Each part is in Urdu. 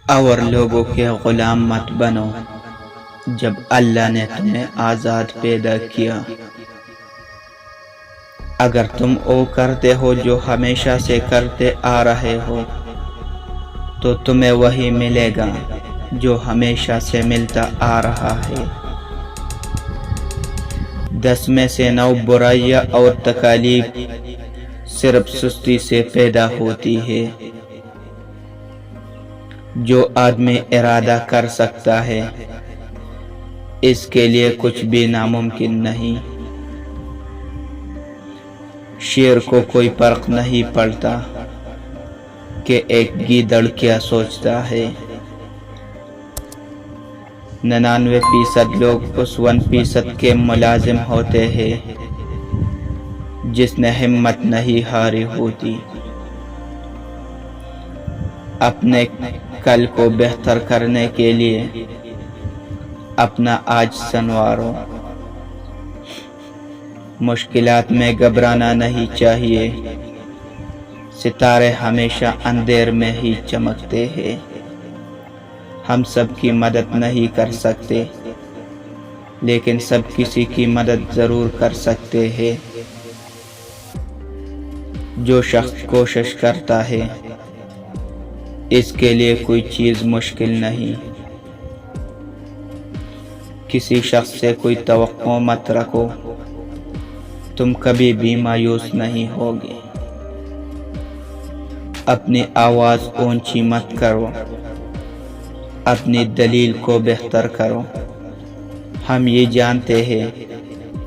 اور لوگوں کے غلام مت بنو جب اللہ نے تمہیں آزاد پیدا کیا۔ اگر تم وہ کرتے ہو جو ہمیشہ سے کرتے آ رہے ہو تو تمہیں وہی ملے گا جو ہمیشہ سے ملتا آ رہا ہے۔ 10 میں سے 9 برائیاں اور تکالیف صرف سستی سے پیدا ہوتی ہے۔ جو آدمی ارادہ کر سکتا ہے اس کے لیے کچھ بھی ناممکن نہیں۔ شیر کو کوئی فرق نہیں پڑتا کہ ایک گیدڑ کیا سوچتا ہے۔ 99% لوگ اس 1% کے ملازم ہوتے ہیں جس نے ہمت نہیں ہاری ہوتی۔ اپنے کل کو بہتر کرنے کے لیے اپنا آج سنوارو۔ مشکلات میں گھبرانا نہیں چاہیے، ستارے ہمیشہ اندھیر میں ہی چمکتے ہیں۔ ہم سب کی مدد نہیں کر سکتے لیکن سب کسی کی مدد ضرور کر سکتے ہیں۔ جو شخص کوشش کرتا ہے اس کے لیے کوئی چیز مشکل نہیں۔ کسی شخص سے کوئی توقع مت رکھو، تم کبھی بھی مایوس نہیں ہوگے۔ اپنی آواز اونچی مت کرو، اپنی دلیل کو بہتر کرو۔ ہم یہ جانتے ہیں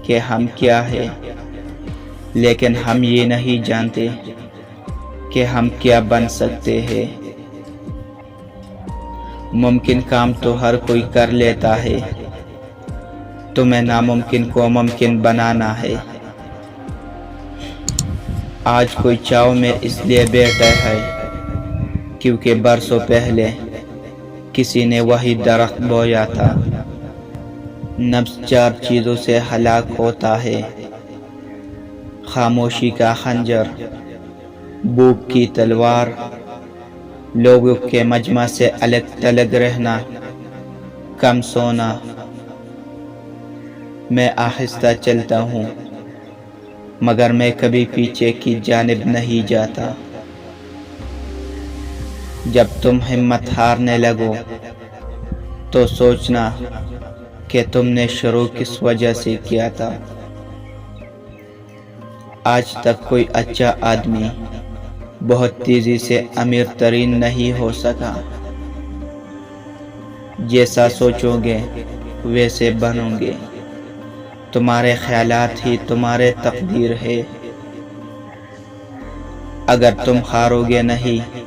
کہ ہم کیا ہیں لیکن ہم یہ نہیں جانتے کہ ہم کیا بن سکتے ہیں۔ ممکن کام تو ہر کوئی کر لیتا ہے، تمہیں ناممکن کو ممکن بنانا ہے۔ آج کوئی چاؤ میں اس لیے بیٹھا ہے کیونکہ برسوں پہلے کسی نے وہی درخت بویا تھا۔ نفس 4 چیزوں سے ہلاک ہوتا ہے: خاموشی کا خنجر، بھوک کی تلوار، لوگوں کے مجمع سے الگ تھلگ رہنا، کم سونا۔ میں آہستہ چلتا ہوں مگر میں کبھی پیچھے کی جانب نہیں جاتا۔ جب تم ہمت ہارنے لگو تو سوچنا کہ تم نے شروع کس وجہ سے کیا تھا۔ آج تک کوئی اچھا آدمی بہت تیزی سے امیر ترین نہیں ہو سکا۔ جیسا سوچو گے ویسے بنو گے۔ تمہارے خیالات ہی تمہارے تقدیر ہے۔ اگر تم ہارو گے نہیں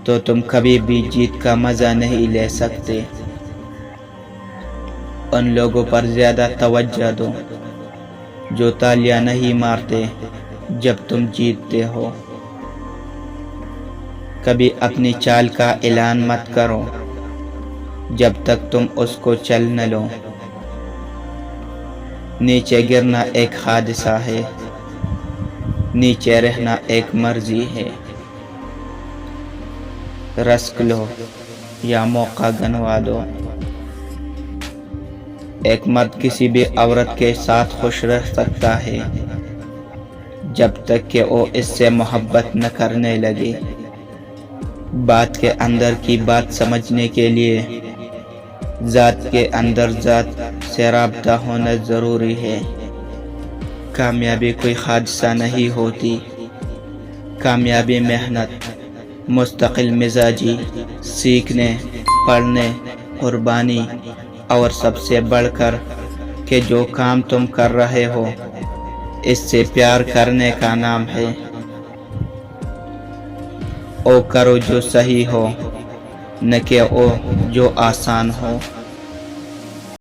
تو تم کبھی بھی جیت کا مزہ نہیں لے سکتے۔ ان لوگوں پر زیادہ توجہ دو جو تالیاں نہیں مارتے جب تم جیتتے ہو۔ کبھی اپنی چال کا اعلان مت کرو جب تک تم اس کو چل نہ لو۔ نیچے گرنا ایک حادثہ ہے، نیچے رہنا ایک مرضی ہے۔ رسک لو یا موقع گنوا دو۔ ایک مرد کسی بھی عورت کے ساتھ خوش رہ سکتا ہے جب تک کہ وہ اس سے محبت نہ کرنے لگے۔ بات کے اندر کی بات سمجھنے کے لیے ذات کے اندر ذات سے رابطہ ہونا ضروری ہے۔ کامیابی کوئی حادثہ نہیں ہوتی، کامیابی محنت، مستقل مزاجی، سیکھنے، پڑھنے، قربانی اور سب سے بڑھ کر کہ جو کام تم کر رہے ہو اس سے پیار کرنے کا نام ہے۔ او کرو جو صحیح ہو، نہ کہ او جو آسان ہو۔